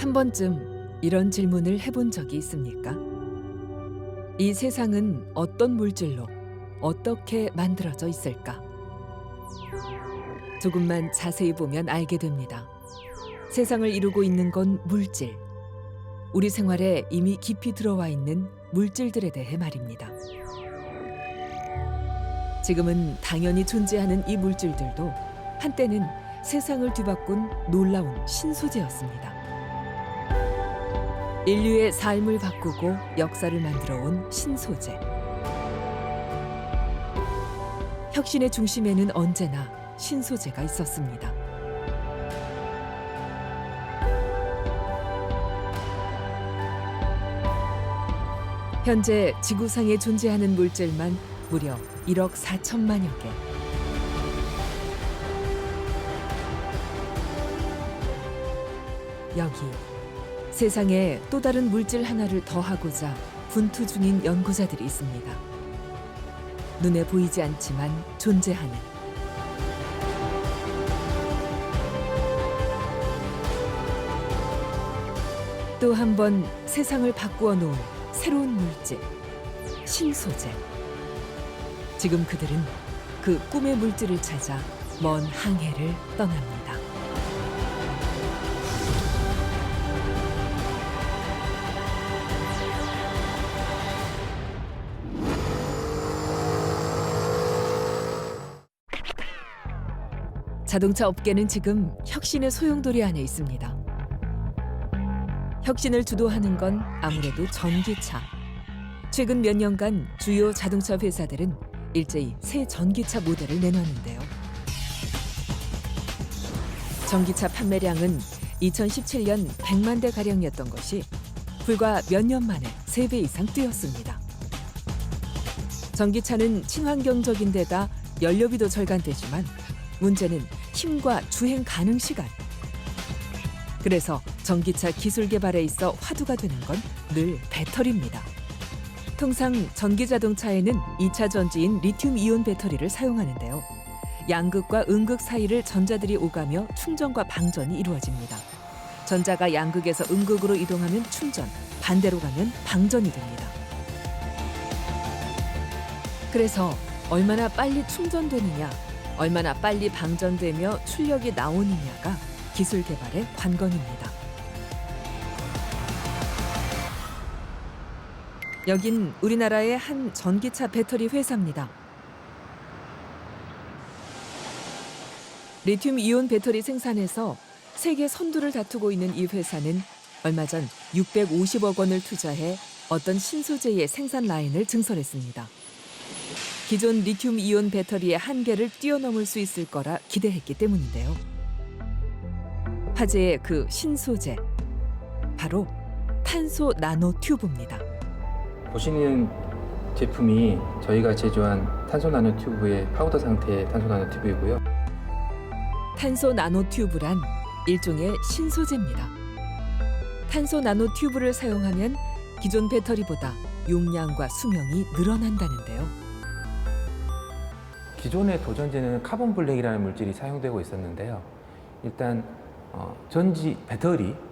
한 번쯤 이런 질문을 해본 적이 있습니까? 이 세상은 어떤 물질로 어떻게 만들어져 있을까? 조금만 자세히 보면 알게 됩니다. 세상을 이루고 있는 건 물질. 우리 생활에 이미 깊이 들어와 있는 물질들에 대해 말입니다. 지금은 당연히 존재하는 이 물질들도 한때는 세상을 뒤바꾼 놀라운 신소재였습니다. 인류의 삶을 바꾸고 역사를 만들어온 신소재. 혁신의 중심에는 언제나 신소재가 있었습니다. 현재 지구상에 존재하는 물질만 무려 1억 4천만여 개. 여기 세상에 또 다른 물질 하나를 더하고자 분투 중인 연구자들이 있습니다. 눈에 보이지 않지만 존재하는. 또 한 번 세상을 바꾸어 놓을 새로운 물질, 신소재. 지금 그들은 그 꿈의 물질을 찾아 먼 항해를 떠납니다. 자동차 업계는 지금 혁신의 소용돌이 안에 있습니다. 혁신을 주도하는 건 아무래도 전기차. 최근 몇 년간 주요 자동차 회사들은 일제히 새 전기차 모델을 내놨는데요. 전기차 판매량은 2017년 100만 대가량이었던 것이 불과 몇 년 만에 3배 이상 뛰었습니다. 전기차는 친환경적인 데다 연료비도 절감되지만 문제는 힘과 주행 가능 시간. 그래서 전기차 기술 개발에 있어 화두가 되는 건 늘 배터리입니다. 통상 전기 자동차에는 2차 전지인 리튬 이온 배터리를 사용하는데요. 양극과 음극 사이를 전자들이 오가며 충전과 방전이 이루어집니다. 전자가 양극에서 음극으로 이동하면 충전, 반대로 가면 방전이 됩니다. 그래서 얼마나 빨리 충전되느냐, 얼마나 빨리 방전되며 출력이 나오느냐가 기술 개발의 관건입니다. 여긴 우리나라의 한 전기차 배터리 회사입니다. 리튬 이온 배터리 생산에서 세계 선두를 다투고 있는 이 회사는 얼마 전 650억 원을 투자해 어떤 신소재의 생산 라인을 증설했습니다. 기존 리튬 이온 배터리의 한계를 뛰어넘을 수 있을 거라 기대했기 때문인데요. 화제의 그 신소재, 바로 탄소 나노 튜브입니다. 보시는 제품이 저희가 제조한 탄소 나노 튜브의 파우더 상태의 탄소 나노 튜브이고요. 탄소 나노 튜브란 일종의 신소재입니다. 탄소 나노 튜브를 사용하면 기존 배터리보다 용량과 수명이 늘어난다는데요. 기존의 도전제는 카본 블랙이라는 물질이 사용되고 있었는데요. 일단 전지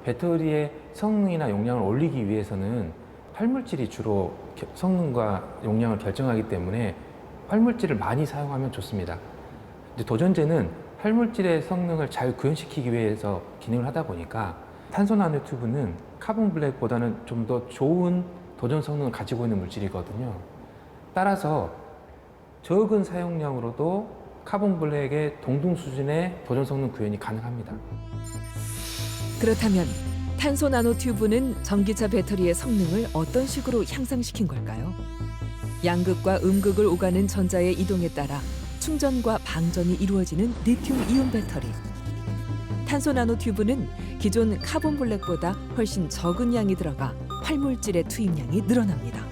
배터리의 성능이나 용량을 올리기 위해서는 활물질이 주로 성능과 용량을 결정하기 때문에 활물질을 많이 사용하면 좋습니다. 이제 도전제는 활물질의 성능을 잘 구현시키기 위해서 기능을 하다 보니까 탄소 나노 튜브는 카본 블랙보다는 좀 더 좋은 도전 성능을 가지고 있는 물질이거든요. 따라서 적은 사용량으로도 카본 블랙의 동등 수준의 도전 성능 구현이 가능합니다. 그렇다면 탄소 나노 튜브는 전기차 배터리의 성능을 어떤 식으로 향상시킨 걸까요? 양극과 음극을 오가는 전자의 이동에 따라 충전과 방전이 이루어지는 리튬 이온 배터리. 탄소 나노 튜브는 기존 카본 블랙보다 훨씬 적은 양이 들어가 활물질의 투입량이 늘어납니다.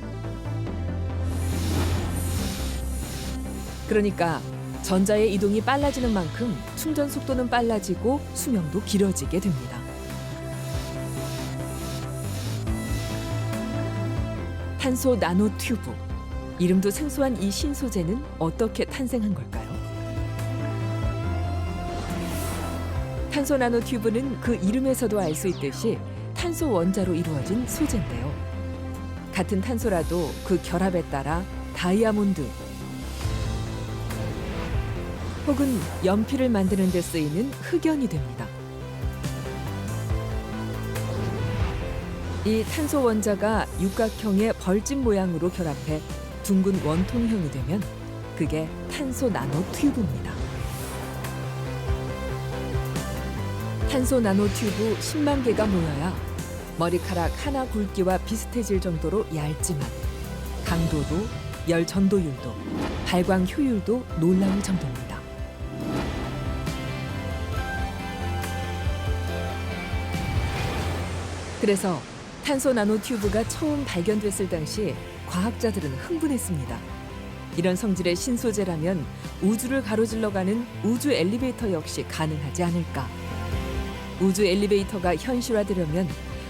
그러니까 전자의 이동이 빨라지는 만큼 충전 속도는 빨라지고 수명도 길어지게 됩니다. 탄소 나노 튜브. 이름도 생소한 이 신소재는 어떻게 탄생한 걸까요? 탄소 나노 튜브는 그 이름에서도 알 수 있듯이 탄소 원자로 이루어진 소재인데요. 같은 탄소라도 그 결합에 따라 다이아몬드 혹은 연필을 만드는 데 쓰이는 흑연이 됩니다. 이 탄소 원자가 육각형의 벌집 모양으로 결합해 둥근 원통형이 되면 그게 탄소 나노 튜브입니다. 탄소 나노 튜브 10만 개가 모여야 머리카락 하나 굵기와 비슷해질 정도로 얇지만 강도도, 열 전도율도, 발광 효율도 놀라울 정도입니다. 그래서 탄소 나노 튜브가 처음 발견됐을 당시 과학자들은 흥분했습니다. 이런 성질의 신소재라면 우주를 가로질러가는 우주 엘리베이터 역시 가능하지 않을까. 우주 엘리베이터가 현실화되려면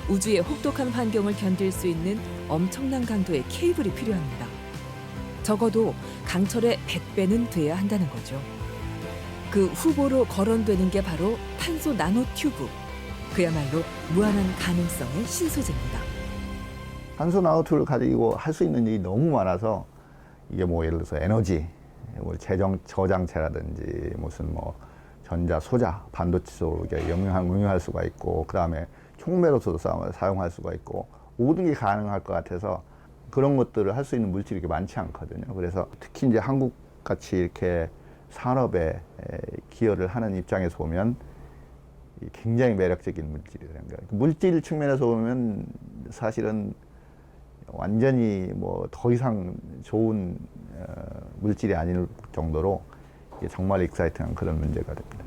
우주의 혹독한 환경을 견딜 수 있는 엄청난 강도의 케이블이 필요합니다. 적어도 강철의 100배는 돼야 한다는 거죠. 그 후보로 거론되는 게 바로 탄소 나노 튜브. 그야말로 무한한 가능성의 신소재입니다. 탄소 나노튜브를 가지고 할 수 있는 일이 너무 많아서 이게 뭐 예를 들어서 에너지, 뭐 저장체라든지 무슨 뭐 전자, 소자, 반도체 쪽에 응용할 수가 있고 그 다음에 촉매로서도 사용할 수가 있고 모든 게 가능할 것 같아서 그런 것들을 할 수 있는 물질이 그렇게 많지 않거든요. 그래서 특히 이제 한국 같이 이렇게 산업에 기여를 하는 입장에서 보면 굉장히 매력적인 물질이라는 거예요. 물질 측면에서 보면 사실은 완전히 뭐 더 이상 좋은 물질이 아닐 정도로 정말 익사이팅한 그런 문제가 됩니다.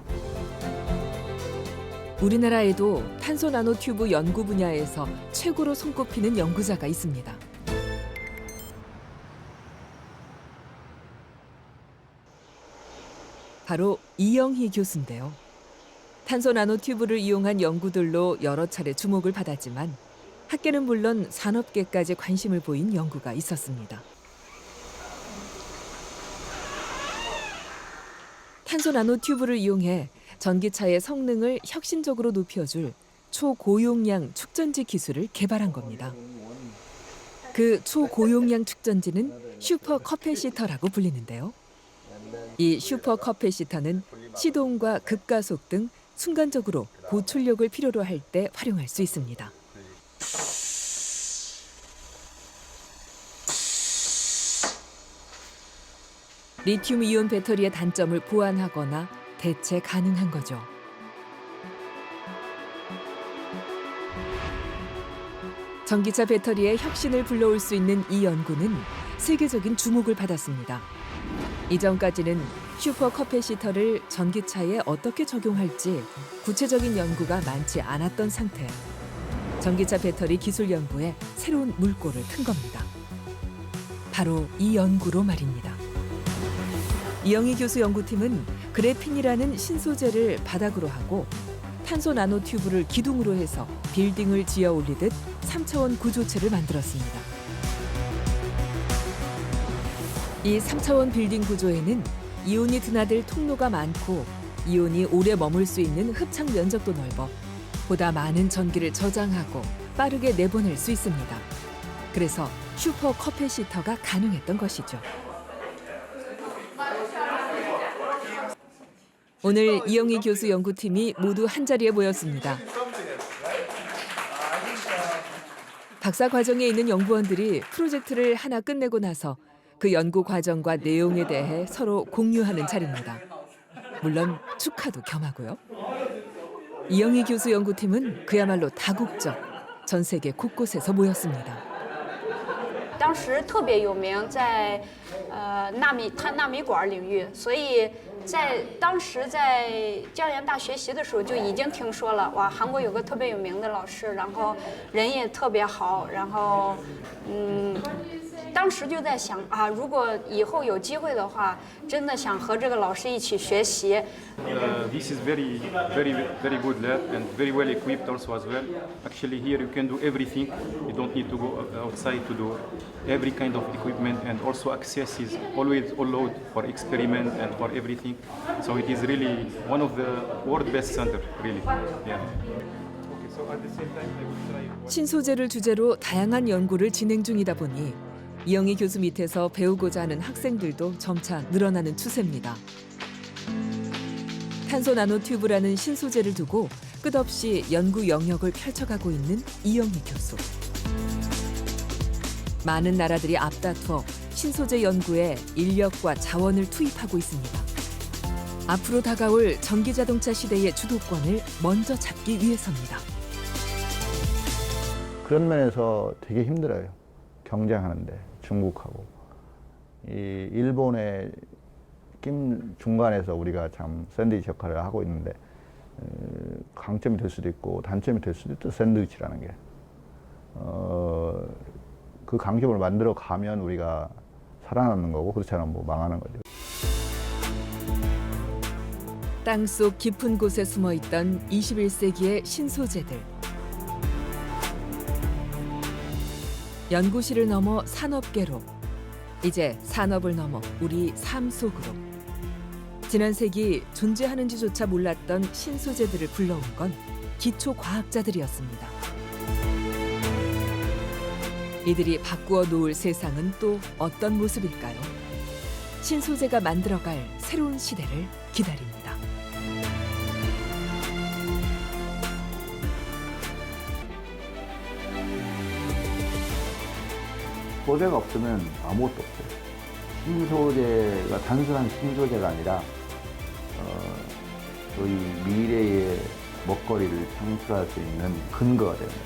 우리나라에도 탄소 나노 튜브 연구 분야에서 최고로 손꼽히는 연구자가 있습니다. 바로 이영희 교수인데요. 탄소 나노 튜브를 이용한 연구들로 여러 차례 주목을 받았지만 학계는 물론 산업계까지 관심을 보인 연구가 있었습니다. 탄소 나노 튜브를 이용해 전기차의 성능을 혁신적으로 높여줄 초고용량 축전지 기술을 개발한 겁니다. 그 초고용량 축전지는 슈퍼 커패시터라고 불리는데요. 이 슈퍼 커패시터는 시동과 급가속 등 순간적으로 고출력을 필요로 할 때 활용할 수 있습니다. 리튬 이온 배터리의 단점을 보완하거나 대체 가능한 거죠. 전기차 배터리의 혁신을 불러올 수 있는 이 연구는 세계적인 주목을 받았습니다. 이전까지는 슈퍼 커패시터를 전기차에 어떻게 적용할지 구체적인 연구가 많지 않았던 상태. 전기차 배터리 기술 연구에 새로운 물꼬를 튼 겁니다. 바로 이 연구로 말입니다. 이영희 교수 연구팀은 그래핀이라는 신소재를 바닥으로 하고 탄소 나노 튜브를 기둥으로 해서 빌딩을 지어 올리듯 3차원 구조체를 만들었습니다. 이 3차원 빌딩 구조에는 이온이 드나들 통로가 많고 이온이 오래 머물 수 있는 흡착 면적도 넓어 보다 많은 전기를 저장하고 빠르게 내보낼 수 있습니다. 그래서 슈퍼 커패시터가 가능했던 것이죠. 오늘 이영희 교수 연구팀이 모두 한자리에 모였습니다. 박사 과정에 있는 연구원들이 프로젝트를 하나 끝내고 나서 그 연구 과정과 내용에 대해 서로 공유하는 자리입니다. 물론 축하도 겸하고요. 이영희 교수 연구팀은 그야말로 다국적, 전 세계 곳곳에서 모였습니다. 当时特别有名，在碳纳米管领域，所以在当时在江源大学习的时候就已经听说了，哇，韩国有个特别有名的老师，然后人也特别好，然后当时就在想啊，如果以后有机会的话，真的想和这个老师一起学习。 This is very good lab and very well equipped also as well. Actually here you can do everything. You don't need to go outside to do every kind of equipment, and also access is always allowed for experiment and for everything. So it is really one of the world best center, really. Yeah. So at the same time, I will try what 신소재를 주제로 다양한 연구를 진행 중이다 보니 이영희 교수 밑에서 배우고자 하는 학생들도 점차 늘어나는 추세입니다. 탄소 나노튜브라는 신소재를 두고 끝없이 연구 영역을 펼쳐가고 있는 이영희 교수. 많은 나라들이 앞다투어 신소재 연구에 인력과 자원을 투입하고 있습니다. 앞으로 다가올 전기자동차 시대의 주도권을 먼저 잡기 위해서입니다. 그런 면에서 되게 힘들어요. 경쟁하는데 중국하고 이 일본의 낌 중간에서 우리가 참 샌드위치 역할을 하고 있는데 강점이 될 수도 있고 단점이 될 수도 있고 샌드위치라는 게 그 강점을 만들어 가면 우리가 살아남는 거고 그렇지 않으면 뭐 망하는 거죠. 땅속 깊은 곳에 숨어있던 21세기의 신소재들. 연구실을 넘어 산업계로, 이제 산업을 넘어 우리 삶 속으로. 지난 세기 존재하는지조차 몰랐던 신소재들을 불러온 건 기초과학자들이었습니다. 이들이 바꾸어 놓을 세상은 또 어떤 모습일까요? 신소재가 만들어갈 새로운 시대를 기다립니다. 소재가 없으면 아무것도 없어요. 신소재가 단순한 신소재가 아니라 저희 미래의 먹거리를 창출할 수 있는 근거가 됩니다.